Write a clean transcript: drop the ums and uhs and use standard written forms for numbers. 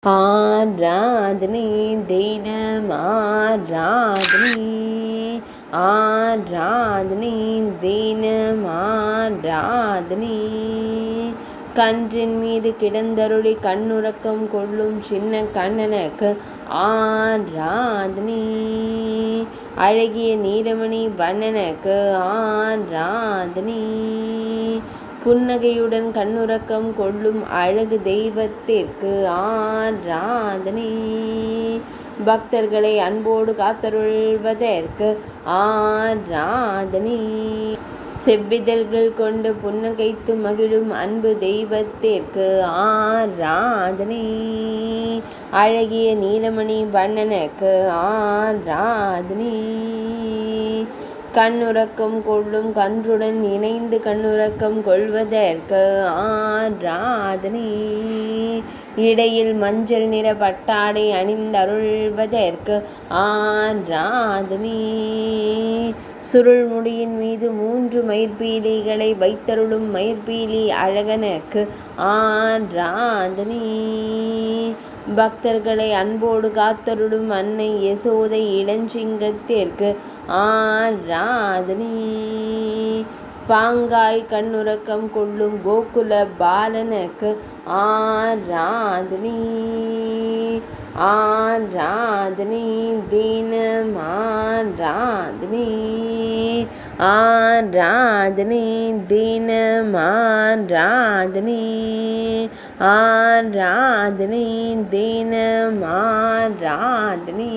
ஆராதனை தினம் ஆராதனை ஆராதனை தினம் ஆராதனை கன்றின் மீது கிடந்தருளி கண்ணுறக்கம் கொள்ளும் சின்ன கண்ணனுக்கு ஆராதனை அழகிய நீலமணி வண்ணனுக்கு ஆராதனை புன்னகையுடன் கண்ணுறக்கம் கொள்ளும் அழகு தெய்வத்திற்கு ஆராதனை பக்தர்களை அன்போடு காத்தருள்வதற்கு ஆராதனை செவ்விதழ்கள் கொண்டு புன்னகைத்து மகிழும் அன்பு தெய்வத்திற்கு ஆராதனை அழகிய நீலமணி வண்ணனுக்கு ஆராதனை கண்ணுறக்கம் கொள்ளும் கன்றுடன் இணைந்து கண்ணுறக்கம் கொள்வதற்கு ஆராதனை இடையில் மஞ்சள் நிற பட்டாடை அணிந்தருள்வதற்கு ஆராதனை சுருள் முடியின் மீது 3 மயிர்பீலிகளை வைத்தருளும் மயிர்பீலி அழகனுக்கு ஆராதனை பக்தர்களை அன்போடு காத்தருளும் அன்னை யசோதை இளஞ்சிங்கத்திற்கு ஆராதனை பாங்காய் கண்ணுறக்கம் கொள்ளும் கோகுல பாலனுக்கு ஆராதனை ஆராதனை தினம் ஆராதனை ஆராதனை தினம் ஆராதனை ஆராதனை தினம் ஆராதனை